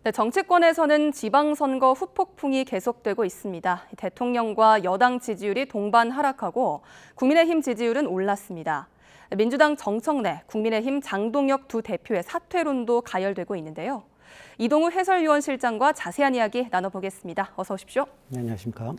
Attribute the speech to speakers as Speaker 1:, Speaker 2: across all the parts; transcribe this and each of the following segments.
Speaker 1: 네, 정치권에서는 지방선거 후폭풍이 계속되고 있습니다. 대통령과 여당 지지율이 동반 하락하고 국민의힘 지지율은 올랐습니다. 민주당 정청래, 국민의힘 장동혁 두 대표의 사퇴론도 가열되고 있는데요. 이동우 해설위원실장과 자세한 이야기 나눠보겠습니다. 어서 오십시오.
Speaker 2: 네, 안녕하십니까.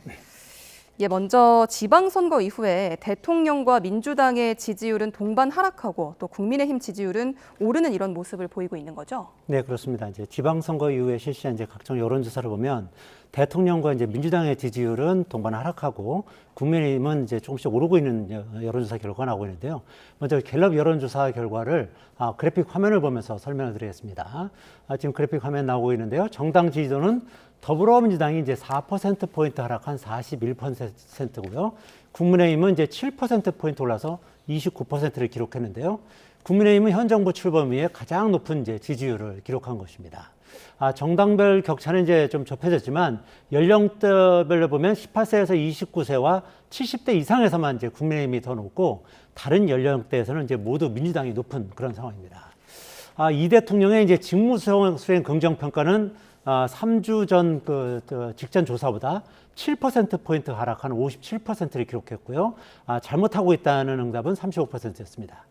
Speaker 1: 예, 먼저 지방선거 이후에 대통령과 민주당의 지지율은 동반 하락하고 또 국민의힘 지지율은 오르는 이런 모습을 보이고 있는 거죠?
Speaker 2: 네, 그렇습니다. 이제 지방선거 이후에 실시한 각종 여론조사를 보면 대통령과 민주당의 지지율은 동반 하락하고 국민의힘은 조금씩 오르고 있는 여론조사 결과가 나오고 있는데요. 먼저 갤럽 여론조사 결과를 그래픽 화면을 보면서 설명을 드리겠습니다. 지금 그래픽 화면 나오고 있는데요. 정당 지지도는 더불어민주당이 4%포인트 하락한 41%고요. 국민의힘은 7%포인트 올라서 29%를 기록했는데요. 국민의힘은 현 정부 출범 이후에 가장 높은 지지율을 기록한 것입니다. 정당별 격차는 좀 좁혀졌지만 연령대별로 보면 18세에서 29세와 70대 이상에서만 국민의힘이 더 높고 다른 연령대에서는 모두 민주당이 높은 그런 상황입니다. 이 대통령의 직무수행 긍정평가는 3주 전 직전 조사보다 7%포인트 하락한 57%를 기록했고요. 잘못하고 있다는 응답은 35%였습니다.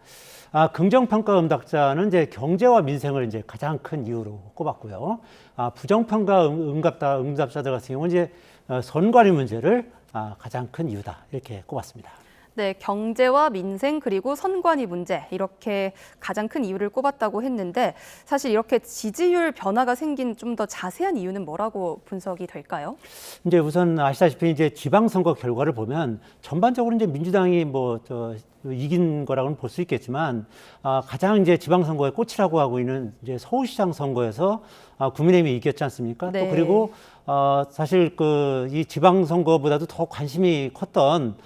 Speaker 2: 긍정평가 응답자는 경제와 민생을 가장 큰 이유로 꼽았고요. 부정평가 응답자들 같은 경우는 선관위 문제를 가장 큰 이유다 이렇게 꼽았습니다.
Speaker 1: 네, 경제와 민생 그리고 선관위 문제 이렇게 가장 큰 이유를 꼽았다고 했는데 사실 이렇게 지지율 변화가 생긴 좀 더 자세한 이유는 뭐라고 분석이 될까요?
Speaker 2: 우선 아시다시피 지방선거 결과를 보면 전반적으로 민주당이 이긴 거라고는 볼 수 있겠지만 가장 지방선거의 꽃이라고 하고 있는 서울시장 선거에서 국민의힘이 이겼지 않습니까?
Speaker 1: 네.
Speaker 2: 또 그리고 사실 이 지방선거보다도 더 관심이 컸던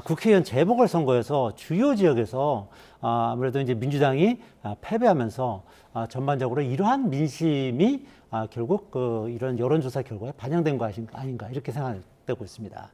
Speaker 2: 국회의원 재보궐선거에서 주요 지역에서 아무래도 민주당이 패배하면서 전반적으로 이러한 민심이 결국 이런 여론조사 결과에 반영된 거 아닌가 이렇게 생각되고 있습니다.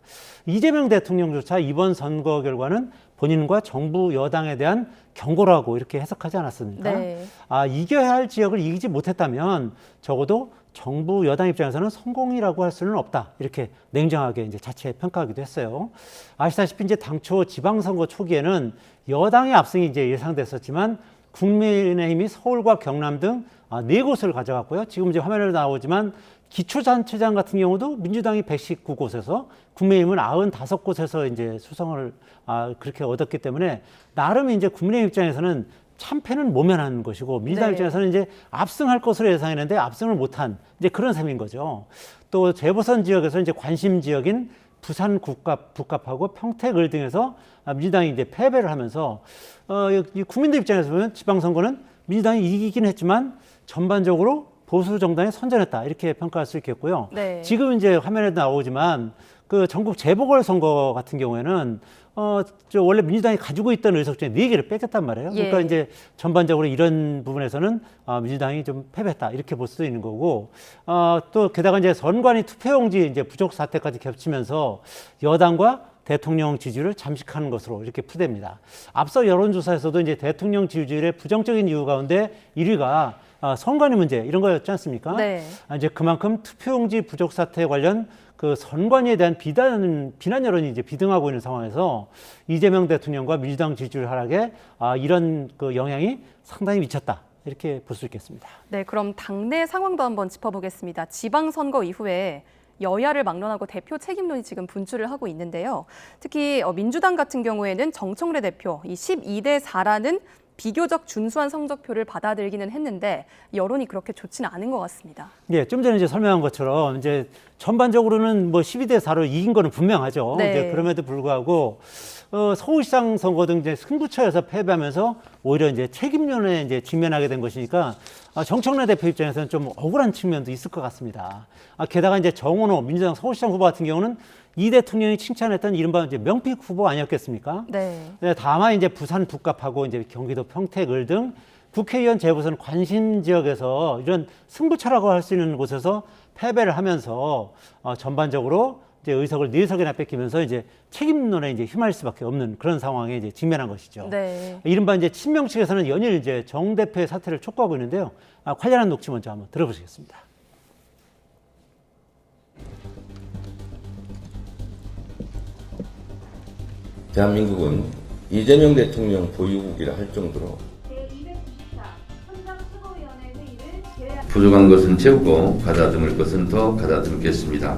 Speaker 2: 이재명 대통령조차 이번 선거 결과는 본인과 정부 여당에 대한 경고라고 이렇게 해석하지 않았습니까?
Speaker 1: 네.
Speaker 2: 이겨야 할 지역을 이기지 못했다면 적어도 정부 여당 입장에서는 성공이라고 할 수는 없다. 이렇게 냉정하게 자체 평가하기도 했어요. 아시다시피 당초 지방선거 초기에는 여당의 압승이 예상됐었지만 국민의힘이 서울과 경남 등 4곳을 가져갔고요. 지금 화면에 나오지만 기초자치장 같은 경우도 민주당이 119곳에서 국민의힘은 95곳에서 수성을 그렇게 얻었기 때문에 나름 국민의힘 입장에서는 참패는 모면한 것이고 민주당
Speaker 1: 네.
Speaker 2: 입장에서는 압승할 것으로 예상했는데 압승을 못한 그런 셈인 거죠. 또 재보선 지역에서 관심 지역인 부산 북갑하고 평택을 등에서 민주당이 패배를 하면서 국민들 입장에서 보면 지방선거는 민주당이 이기긴 했지만 전반적으로 보수 정당이 선전했다 이렇게 평가할 수 있겠고요.
Speaker 1: 네.
Speaker 2: 지금 화면에도 나오지만 전국 재보궐선거 같은 경우에는 원래 민주당이 가지고 있던 의석 중에 4개를 뺏겼단 말이에요.
Speaker 1: 예.
Speaker 2: 그러니까 전반적으로 이런 부분에서는 민주당이 좀 패배했다 이렇게 볼 수도 있는 거고 또 게다가 선관위 투표용지 부족 사태까지 겹치면서 여당과 대통령 지지율을 잠식하는 것으로 이렇게 풀이됩니다. 앞서 여론조사에서도 대통령 지지율의 부정적인 이유 가운데 1위가 선관위 문제 이런 거였지 않습니까?
Speaker 1: 네.
Speaker 2: 그만큼 투표용지 부족 사태 관련 선관위에 대한 비난 여론이 비등하고 있는 상황에서 이재명 대통령과 민주당 지지율 하락에 이런 영향이 상당히 미쳤다. 이렇게 볼 수 있겠습니다.
Speaker 1: 네, 그럼 당내 상황도 한번 짚어보겠습니다. 지방선거 이후에 여야를 막론하고 대표 책임론이 지금 분출을 하고 있는데요. 특히 민주당 같은 경우에는 정청래 대표 이 12대 4라는 비교적 준수한 성적표를 받아들이기는 했는데 여론이 그렇게 좋지는 않은 것 같습니다.
Speaker 2: 예, 좀 전에 설명한 것처럼 전반적으로는 12대 4로 이긴 거는 분명하죠.
Speaker 1: 네.
Speaker 2: 그럼에도 불구하고 서울시장 선거 등 승부처에서 패배하면서 오히려 책임론에 직면하게 된 것이니까 정청래 대표 입장에서는 좀 억울한 측면도 있을 것 같습니다. 게다가 정원호 민주당 서울시장 후보 같은 경우는 이 대통령이 칭찬했던 이른바 명픽 후보 아니었겠습니까?
Speaker 1: 네.
Speaker 2: 다만 부산 북갑하고 경기도 평택을 등 국회의원 재보선 관심 지역에서 이런 승부처라고 할 수 있는 곳에서 패배를 하면서 전반적으로 의석을 4석이나 뺏기면서 책임론에 휘말릴 수밖에 없는 그런 상황에 직면한 것이죠.
Speaker 1: 네.
Speaker 2: 이른바 친명 측에서는 연일 정 대표의 사퇴를 촉구하고 있는데요. 관련한 녹취 먼저 한번 들어보시겠습니다.
Speaker 3: 대한민국은 이재명 대통령 보유국이라 할 정도로
Speaker 4: 부족한 것은 채우고 가다듬을 것은 더 가다듬겠습니다.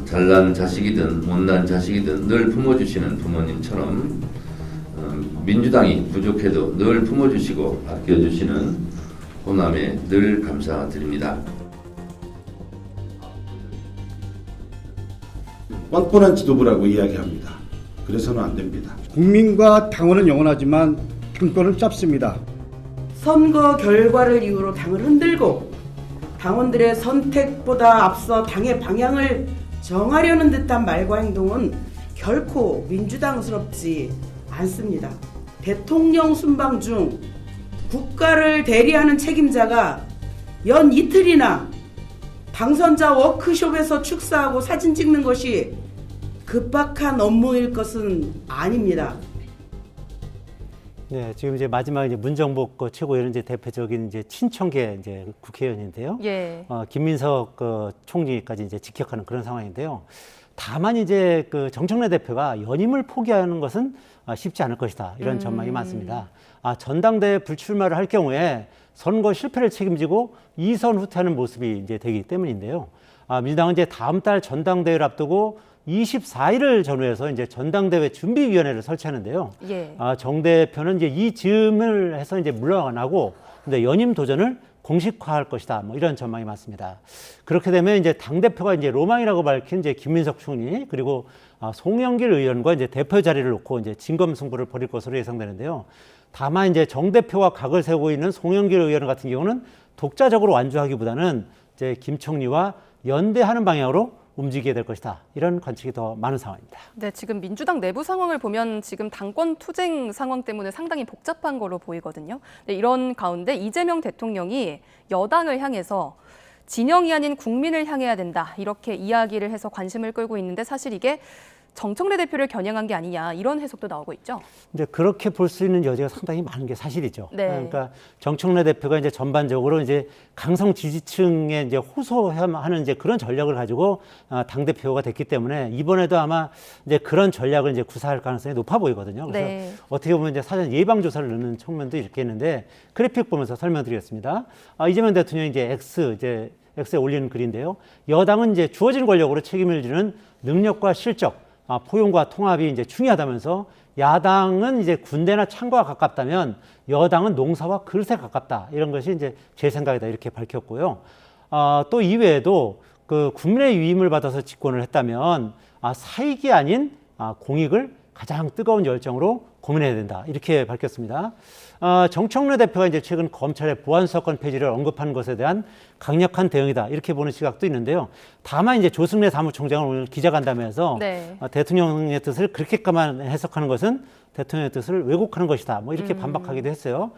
Speaker 4: 잘난 자식이든 못난 자식이든 늘 품어주시는 부모님처럼 민주당이 부족해도 늘 품어주시고 아껴주시는 호남에 늘 감사드립니다.
Speaker 5: 뻔뻔한 지도부라고 이야기합니다. 그래서는 안 됩니다.
Speaker 6: 국민과 당원은 영원하지만 당권은 짧습니다.
Speaker 7: 선거 결과를 이유로 당을 흔들고 당원들의 선택보다 앞서 당의 방향을 정하려는 듯한 말과 행동은 결코 민주당스럽지 않습니다. 대통령 순방 중 국가를 대리하는 책임자가 연 이틀이나 당선자 워크숍에서 축사하고 사진 찍는 것이 급박한 업무일 것은 아닙니다.
Speaker 2: 네, 지금 이제 마지막 이제 문정복 최고위원 이제 대표적인 이제 친청계 이제 국회의원인데요.
Speaker 1: 예.
Speaker 2: 김민석 총리까지 이제 직격하는 그런 상황인데요. 다만 이제 정청래 대표가 연임을 포기하는 것은 쉽지 않을 것이다. 이런 전망이 많습니다. 전당대회 불출마를 할 경우에 선거 실패를 책임지고 이선 후퇴하는 모습이 이제 되기 때문인데요. 민주당은 이제 다음 달 전당대회를 앞두고 24일을 전후해서 이제 전당대회 준비위원회를 설치하는데요.
Speaker 1: 예.
Speaker 2: 정 대표는 이제 이 즈음을 해서 이제 물러나고, 근데 연임 도전을 공식화할 것이다. 뭐 이런 전망이 많습니다. 그렇게 되면 이제 당 대표가 이제 로망이라고 밝힌 이제 김민석 총리 그리고 송영길 의원과 이제 대표 자리를 놓고 이제 진검승부를 벌일 것으로 예상되는데요. 다만 이제 정 대표와 각을 세우고 있는 송영길 의원 같은 경우는 독자적으로 완주하기보다는 이제 김 총리와 연대하는 방향으로 움직이게 될 것이다. 이런 관측이 더 많은 상황입니다.
Speaker 1: 네, 지금 민주당 내부 상황을 보면 지금 당권 투쟁 상황 때문에 상당히 복잡한 걸로 보이거든요. 네, 이런 가운데 이재명 대통령이 여당을 향해서 진영이 아닌 국민을 향해야 된다. 이렇게 이야기를 해서 관심을 끌고 있는데 사실 이게 정청래 대표를 겨냥한 게 아니냐 이런 해석도 나오고 있죠.
Speaker 2: 이제 그렇게 볼 수 있는 여지가 상당히 많은 게 사실이죠.
Speaker 1: 네.
Speaker 2: 그러니까 정청래 대표가 이제 전반적으로 이제 강성 지지층에 이제 호소하는 이제 그런 전략을 가지고 당 대표가 됐기 때문에 이번에도 아마 이제 그런 전략을 이제 구사할 가능성이 높아 보이거든요. 그래서
Speaker 1: 네.
Speaker 2: 어떻게 보면 이제 사전 예방 조사를 넣는 측면도 있겠는데 그래픽 보면서 설명드리겠습니다. 이재명 대통령이 이제 X에 올리는 글인데요. 여당은 이제 주어진 권력으로 책임을 지는 능력과 실적, 포용과 통합이 이제 중요하다면서 야당은 이제 군대나 창고와 가깝다면 여당은 농사와 그릇에 가깝다. 이런 것이 이제 제 생각이다. 이렇게 밝혔고요. 또 이외에도 국민의 위임을 받아서 집권을 했다면 사익이 아닌 공익을 가장 뜨거운 열정으로 고민해야 된다. 이렇게 밝혔습니다. 정청래 대표가 이제 최근 검찰의 보안수사권 폐지를 언급한 것에 대한 강력한 대응이다. 이렇게 보는 시각도 있는데요. 다만 이제 조승래 사무총장을 오늘 기자간담회에서
Speaker 1: 네.
Speaker 2: 대통령의 뜻을 그렇게까만 해석하는 것은 대통령의 뜻을 왜곡하는 것이다. 뭐 이렇게 반박하기도 했어요.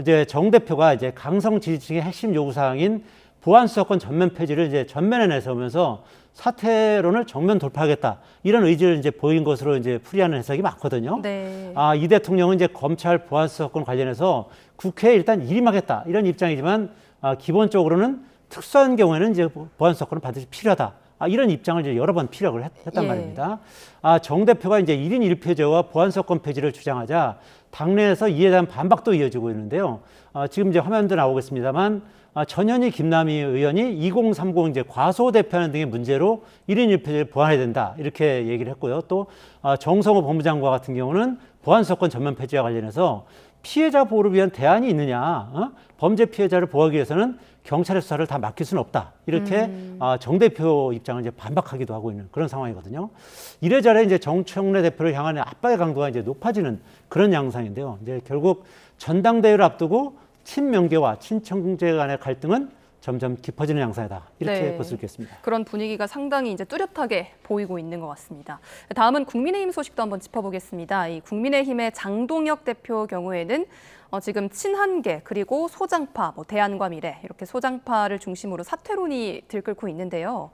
Speaker 2: 이제 정 대표가 이제 강성 지지층의 핵심 요구 사항인 보안수사권 전면 폐지를 이제 전면에 내세우면서 사퇴론을 정면 돌파하겠다. 이런 의지를 이제 보인 것으로 이제 풀이하는 해석이 많거든요.
Speaker 1: 네.
Speaker 2: 이 대통령은 이제 검찰 보안수사권 관련해서 국회에 일단 일임하겠다. 이런 입장이지만 기본적으로는 특수한 경우에는 이제 보안수사권은 반드시 필요하다. 이런 입장을 이제 여러 번 피력을 했단
Speaker 1: 예.
Speaker 2: 말입니다. 정 대표가 이제 1인 1표제와 보안수사권 폐지를 주장하자 당내에서 이에 대한 반박도 이어지고 있는데요. 지금 이제 화면도 나오겠습니다만 전현희 김남희 의원이 2030 이제 과소 대표하는 등의 문제로 1인 1표제를 보완해야 된다. 이렇게 얘기를 했고요. 또 정성호 법무장관 같은 경우는 보안수사권 전면 폐지와 관련해서 피해자 보호를 위한 대안이 있느냐. 범죄 피해자를 보호하기 위해서는 경찰의 수사를 다 맡길 수는 없다. 이렇게 정 대표 입장을 이제 반박하기도 하고 있는 그런 상황이거든요. 이래저래 이제 정청래 대표를 향한 압박의 강도가 이제 높아지는 그런 양상인데요. 이제 결국 전당대회를 앞두고 친명계와 친청제 간의 갈등은 점점 깊어지는 양상이다. 이렇게
Speaker 1: 네.
Speaker 2: 볼 수 있겠습니다.
Speaker 1: 그런 분위기가 상당히 이제 뚜렷하게 보이고 있는 것 같습니다. 다음은 국민의힘 소식도 한번 짚어보겠습니다. 이 국민의힘의 장동혁 대표 경우에는 지금 친한계 그리고 소장파, 대안과 미래 이렇게 소장파를 중심으로 사퇴론이 들끓고 있는데요.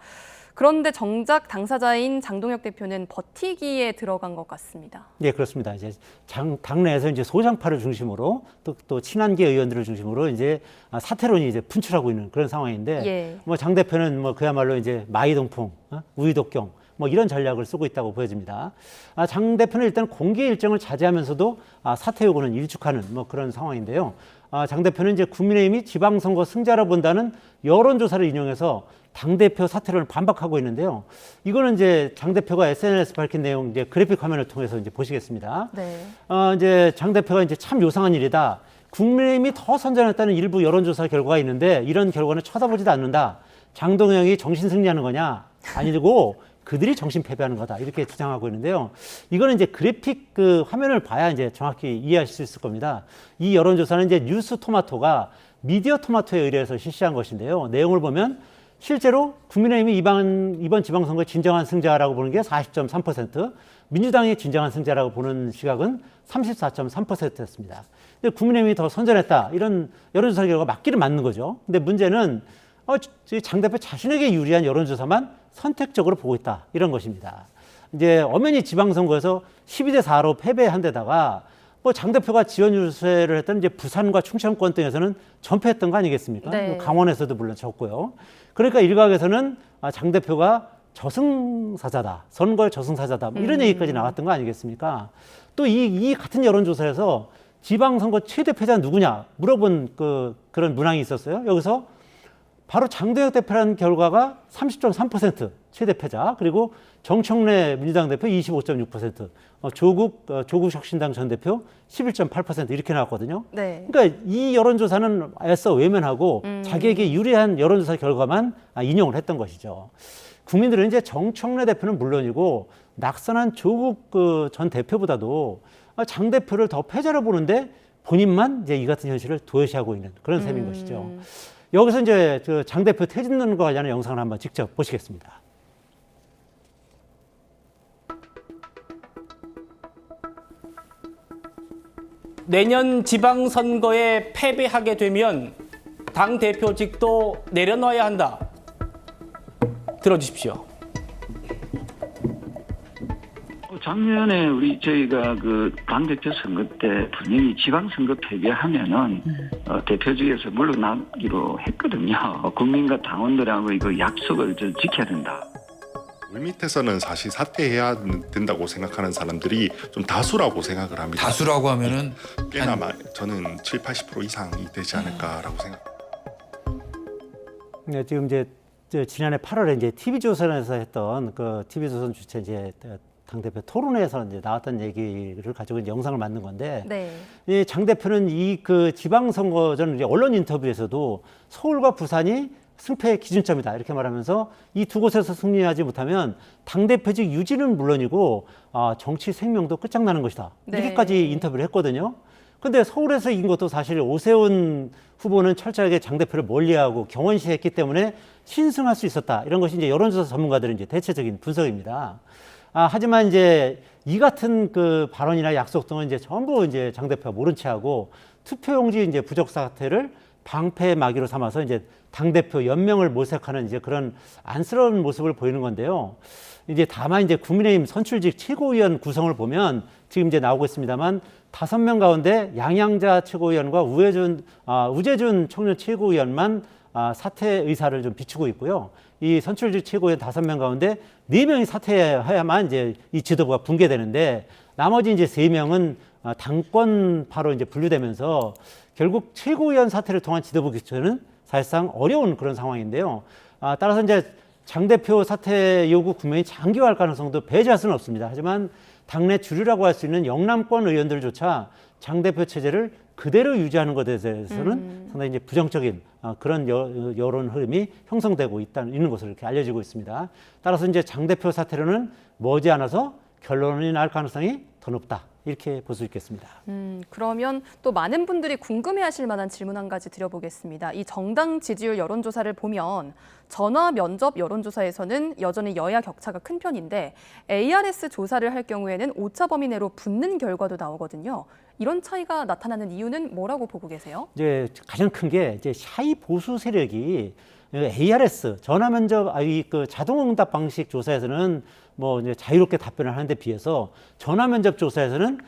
Speaker 1: 그런데 정작 당사자인 장동혁 대표는 버티기에 들어간 것 같습니다.
Speaker 2: 네, 그렇습니다. 이제 당내에서 이제 소장파를 중심으로 또 친한계 의원들을 중심으로 이제 사퇴론이 이제 분출하고 있는 그런 상황인데,
Speaker 1: 예.
Speaker 2: 뭐 장 대표는 뭐 그야말로 이제 마이동풍, 우이독경 뭐 이런 전략을 쓰고 있다고 보여집니다. 장 대표는 일단 공개 일정을 자제하면서도 사퇴 요구는 일축하는 뭐 그런 상황인데요. 장 대표는 이제 국민의힘이 지방선거 승자로 본다는 여론조사를 인용해서 당대표 사퇴를 반박하고 있는데요. 이거는 이제 장 대표가 SNS 밝힌 내용 이제 그래픽 화면을 통해서 이제 보시겠습니다.
Speaker 1: 네.
Speaker 2: 이제 장 대표가 이제 참 요상한 일이다. 국민의힘이 더 선전했다는 일부 여론조사 결과가 있는데 이런 결과는 쳐다보지도 않는다. 장동혁이 정신 승리하는 거냐? 아니고 그들이 정신 패배하는 거다. 이렇게 주장하고 있는데요. 이거는 이제 그래픽 그 화면을 봐야 이제 정확히 이해하실 수 있을 겁니다. 이 여론조사는 이제 뉴스 토마토가 미디어 토마토에 의뢰해서 실시한 것인데요. 내용을 보면 실제로 국민의힘이 이번 지방선거의 진정한 승자라고 보는 게 40.3%, 민주당이 진정한 승자라고 보는 시각은 34.3%였습니다. 근데 국민의힘이 더 선전했다. 이런 여론조사 결과가 맞기는 맞는 거죠. 근데 문제는 장 대표 자신에게 유리한 여론조사만 선택적으로 보고 있다. 이런 것입니다. 이제 엄연히 지방선거에서 12대4로 패배한 데다가 뭐 장 대표가 지원 유세를 했던 이제 부산과 충청권 등에서는 전패했던 거 아니겠습니까?
Speaker 1: 네.
Speaker 2: 강원에서도 물론 졌고요. 그러니까 일각에서는 장 대표가 저승사자다, 선거의 저승사자다, 뭐 이런 얘기까지 나왔던 거 아니겠습니까? 또 이 같은 여론조사에서 지방선거 최대 패자 누구냐 물어본 그런 문항이 있었어요. 여기서 바로 장동혁 대표라는 결과가 30.3% 최대 패자, 그리고 정청래 민주당 대표 25.6%, 조국 혁신당 전 대표 11.8% 이렇게 나왔거든요.
Speaker 1: 네.
Speaker 2: 그러니까 이 여론조사는 애써 외면하고 자기에게 유리한 여론조사 결과만 인용을 했던 것이죠. 국민들은 이제 정청래 대표는 물론이고 낙선한 조국 전 대표보다도 장 대표를 더 패자로 보는데 본인만 이제 이 같은 현실을 도외시하고 있는 그런 셈인 것이죠. 여기서 이제 장 대표 퇴진론과 관련한 영상을 한번 직접 보시겠습니다.
Speaker 8: 내년 지방선거에 패배하게 되면 당 대표직도 내려놔야 한다. 들어주십시오.
Speaker 9: 작년에 저희가 그 당대표 선거 때 분명히 지방선거 패배하면은 대표직에서 물러나기로 했거든요. 국민과 당원들하고 이거 약속을 좀 지켜야 된다.
Speaker 10: 물밑에서는 사실 사퇴해야 된다고 생각하는 사람들이 좀 다수라고 생각을 합니다.
Speaker 11: 다수라고 하면은
Speaker 10: 꽤나 저는 70-80% 이상이 되지 않을까라고 생각합니다.
Speaker 2: 네, 지금 이제 지난해 8월에 이제 TV조선에서 했던 그 TV조선 주최 이제 당대표 토론회에서 이제 나왔던 얘기를 가지고 이제 영상을 만든 건데,
Speaker 1: 네.
Speaker 2: 이 장 대표는 이 그 지방선거 전 이제 언론 인터뷰에서도 서울과 부산이 승패의 기준점이다 이렇게 말하면서 이 두 곳에서 승리하지 못하면 당대표직 유지는 물론이고 정치 생명도 끝장나는 것이다.
Speaker 1: 네.
Speaker 2: 이렇게까지 인터뷰를 했거든요. 근데 서울에서 이긴 것도 사실 오세훈 후보는 철저하게 장 대표를 멀리하고 경원시했기 때문에 신승할 수 있었다. 이런 것이 이제 여론조사 전문가들의 이제 대체적인 분석입니다. 하지만 이제 이 같은 그 발언이나 약속 등은 이제 전부 이제 장 대표가 모른 채 하고 투표용지 이제 부적 사태를 방패 막이로 삼아서 이제 당대표 연명을 모색하는 이제 그런 안쓰러운 모습을 보이는 건데요. 이제 다만 이제 국민의힘 선출직 최고위원 구성을 보면 지금 이제 나오고 있습니다만 5명 가운데 양양자 최고위원과 우재준 청년 최고위원만 사퇴 의사를 좀 비추고 있고요. 이 선출직 최고위원 5명 가운데 4명이 사퇴해야만 이제 이 지도부가 붕괴되는데 나머지 이제 3명은 당권파로 이제 분류되면서 결국 최고위원 사퇴를 통한 지도부 교체는 사실상 어려운 그런 상황인데요. 따라서 이제 장 대표 사퇴 요구 국면이 장기화할 가능성도 배제할 수는 없습니다. 하지만 당내 주류라고 할 수 있는 영남권 의원들조차 장 대표 체제를 그대로 유지하는 것에 대해서는 상당히 이제 부정적인 그런 여론 흐름이 형성되고 있는 것으로 이렇게 알려지고 있습니다. 따라서 이제 장 대표 사퇴로는 머지않아서 결론이 날 가능성이 더 높다. 이렇게 볼 수 있겠습니다.
Speaker 1: 그러면 또 많은 분들이 궁금해하실 만한 질문 한 가지 드려보겠습니다. 이 정당 지지율 여론조사를 보면 전화 면접 여론조사에서는 여전히 여야 격차가 큰 편인데 ARS 조사를 할 경우에는 오차 범위 내로 붙는 결과도 나오거든요. 이런 차이가 나타나는 이유는 뭐라고 보고 계세요?
Speaker 2: 이제 가장 큰 게 이제 샤이 보수 세력이 ARS 전화 면접 그 자동응답 방식 조사에서는 뭐 이제 자유롭게 답변을 하는 데 비해서 전화 면접 조사에서는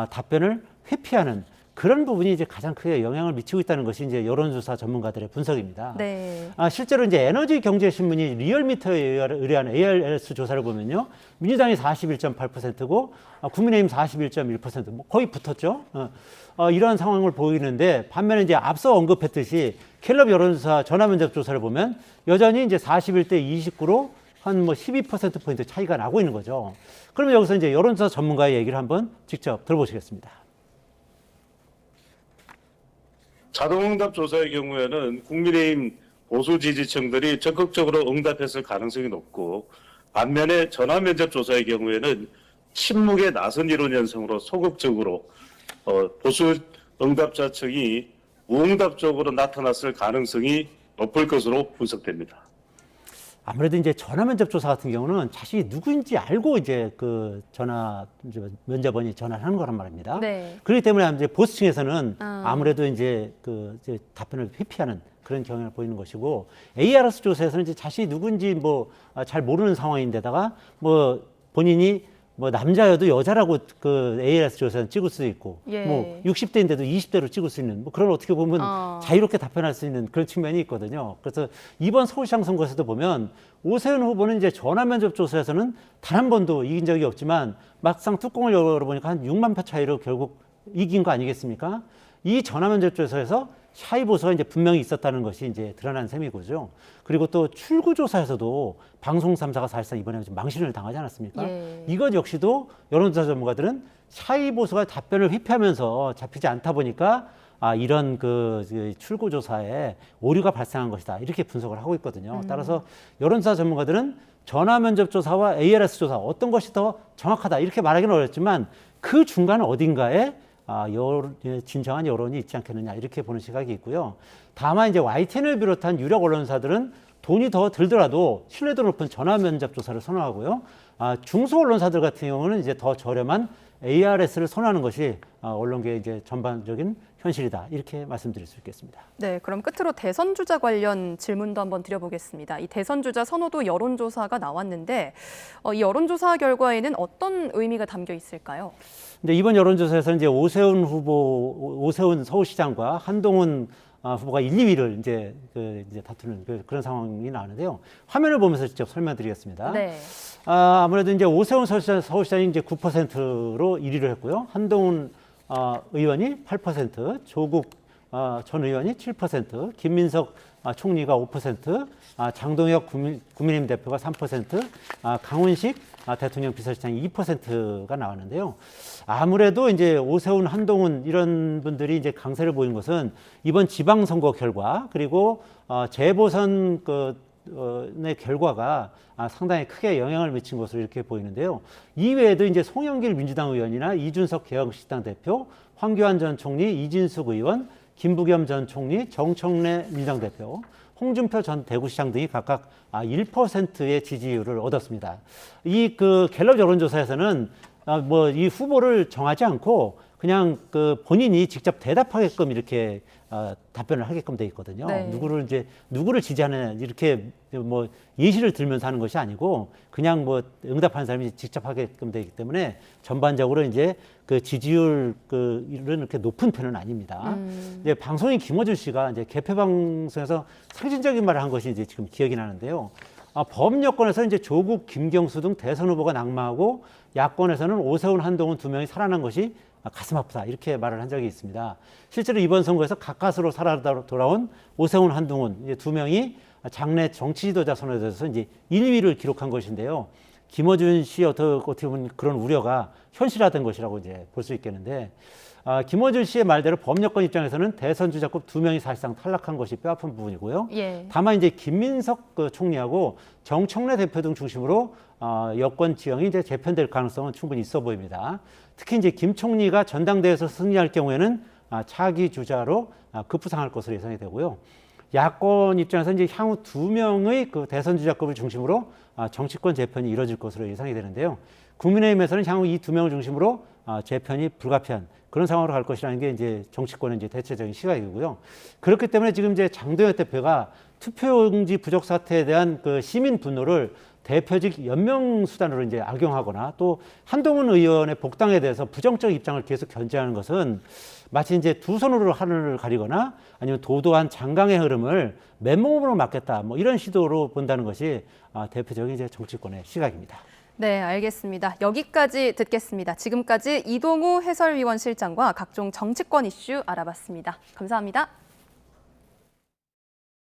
Speaker 2: 답변을 회피하는 그런 부분이 이제 가장 크게 영향을 미치고 있다는 것이 이제 여론조사 전문가들의 분석입니다.
Speaker 1: 네.
Speaker 2: 실제로 이제 에너지경제신문이 리얼미터에 의뢰한 ARS 조사를 보면요, 민주당이 41.8%고 국민의힘 41.1%, 뭐 거의 붙었죠. 이러한 상황을 보이는데 반면에 이제 앞서 언급했듯이 갤럽 여론조사 전화면접 조사를 보면 여전히 이제 41대 29로 한 뭐 12%포인트 차이가 나고 있는 거죠. 그러면 여기서 이제 여론조사 전문가의 얘기를 한번 직접 들어보시겠습니다.
Speaker 11: 자동응답 조사의 경우에는 국민의힘 보수 지지층들이 적극적으로 응답했을 가능성이 높고, 반면에 전화면접 조사의 경우에는 침묵의 나선 이론 현상으로 소극적으로 보수 응답자 측이 무응답적으로 나타났을 가능성이 높을 것으로 분석됩니다.
Speaker 2: 아무래도 이제 전화 면접 조사 같은 경우는 자신이 누구인지 알고 이제 그 면접원이 전화를 하는 거란 말입니다.
Speaker 1: 네.
Speaker 2: 그렇기 때문에 이제 보수층에서는 아무래도 이제 이제 답변을 회피하는 그런 경향을 보이는 것이고, ARS 조사에서는 이제 자신이 누군지 뭐 잘 모르는 상황인데다가 뭐 본인이 뭐 남자여도 여자라고 그 ARS 조사는 찍을 수도 있고,
Speaker 1: 예.
Speaker 2: 뭐 60대인데도 20대로 찍을 수 있는 뭐 그런 어떻게 보면 자유롭게 답변할 수 있는 그런 측면이 있거든요. 그래서 이번 서울시장 선거에서도 보면 오세훈 후보는 이제 전화 면접 조사에서는 단 한 번도 이긴 적이 없지만 막상 뚜껑을 열어보니까 한 6만 표 차이로 결국 이긴 거 아니겠습니까? 이 전화 면접 조사에서 샤이 보수가 이제 분명히 있었다는 것이 이제 드러난 셈이고죠. 그리고 또 출구조사에서도 방송 3사가 사실상 이번에 좀 망신을 당하지 않았습니까?
Speaker 1: 예.
Speaker 2: 이것 역시도 여론조사 전문가들은 샤이 보수가 답변을 회피하면서 잡히지 않다 보니까 이런 그 출구조사에 오류가 발생한 것이다, 이렇게 분석을 하고 있거든요. 따라서 여론조사 전문가들은 전화 면접 조사와 ARS 조사 어떤 것이 더 정확하다 이렇게 말하기는 어렵지만 그 중간 어딘가에 진정한 여론이 있지 않겠느냐, 이렇게 보는 시각이 있고요. 다만 이제 YTN을 비롯한 유력 언론사들은 돈이 더 들더라도 신뢰도 높은 전화 면접 조사를 선호하고요. 중소 언론사들 같은 경우는 이제 더 저렴한 ARS를 선호하는 것이 언론계의 이제 전반적인 현실이다, 이렇게 말씀드릴 수 있겠습니다.
Speaker 1: 네, 그럼 끝으로 대선 주자 관련 질문도 한번 드려보겠습니다. 이 대선 주자 선호도 여론조사가 나왔는데 이 여론조사 결과에는 어떤 의미가 담겨 있을까요?
Speaker 2: 근데 이번 여론조사에서는 이제 오세훈 서울시장과 한동훈 후보가 1, 2위를 이제 다투는 그런 상황이 나오는데요. 화면을 보면서 직접 설명드리겠습니다.
Speaker 1: 네.
Speaker 2: 아무래도 이제 오세훈 서울시장이 이제 9%로 1위를 했고요. 한동훈 의원이 8%, 조국 전 의원이 7%, 김민석 총리가 5%, 장동혁 국민의힘 대표가 3%, 강훈식 대통령 비서실장이 2%가 나왔는데요. 아무래도 이제 오세훈, 한동훈 이런 분들이 이제 강세를 보인 것은 이번 지방선거 결과, 그리고 재보선 의 결과가 상당히 크게 영향을 미친 것으로 이렇게 보이는데요. 이외에도 이제 송영길 민주당 의원이나 이준석 개혁신당 대표, 황교안 전 총리, 이진숙 의원, 김부겸 전 총리, 정청래 민주당 대표, 홍준표 전 대구시장 등이 각각 1%의 지지율을 얻었습니다. 이 갤럽 여론조사에서는 뭐 이 후보를 정하지 않고 그냥 본인이 직접 대답하게끔 이렇게 답변을 하게끔 돼 있거든요.
Speaker 1: 네.
Speaker 2: 누구를 지지하느냐 이렇게 뭐 예시를 들면서 하는 것이 아니고 그냥 뭐 응답하는 사람이 직접 하게끔 되기 때문에 전반적으로 이제 그 지지율은 이렇게 높은 편은 아닙니다. 이제 방송인 김어준 씨가 이제 개표 방송에서 상징적인 말을 한 것이 이제 지금 기억이 나는데요. 범 여권에서 이제 조국, 김경수 등 대선 후보가 낙마하고 야권에서는 오세훈, 한동훈 두 명이 살아난 것이 가슴 아프다, 이렇게 말을 한 적이 있습니다. 실제로 이번 선거에서 가까스로 살아 돌아온 오세훈, 한동훈 이제 두 명이 장래 정치 지도자 선언에서 이제 1위를 기록한 것인데요. 김어준 씨 어떻게 보면 그런 우려가 현실화된 것이라고 이제 볼 수 있겠는데, 김어준 씨의 말대로 범여권 입장에서는 대선 주자급 두 명이 사실상 탈락한 것이 뼈아픈 부분이고요.
Speaker 1: 예.
Speaker 2: 다만 이제 김민석 총리하고 정청래 대표 등 중심으로 여권 지형이 이제 재편될 가능성은 충분히 있어 보입니다. 특히 이제 김 총리가 전당대회에서 승리할 경우에는 차기 주자로 급부상할 것으로 예상이 되고요. 야권 입장에서 이제 향후 두 명의 그 대선 주자급을 중심으로 정치권 재편이 이뤄질 것으로 예상이 되는데요. 국민의힘에서는 향후 이 두 명을 중심으로 재편이 불가피한 그런 상황으로 갈 것이라는 게 이제 정치권의 이제 대체적인 시각이고요. 그렇기 때문에 지금 이제 장동혁 대표가 투표용지 부족 사태에 대한 그 시민 분노를 대표직 연명 수단으로 이제 악용하거나 또 한동훈 의원의 복당에 대해서 부정적 입장을 계속 견지하는 것은 마치 이제 두 손으로 하늘을 가리거나 아니면 도도한 장강의 흐름을 맨몸으로 막겠다 뭐 이런 시도로 본다는 것이 대표적인 이제 정치권의 시각입니다.
Speaker 1: 네, 알겠습니다. 여기까지 듣겠습니다. 지금까지 이동우 해설위원 실장과 각종 정치권 이슈 알아봤습니다. 감사합니다.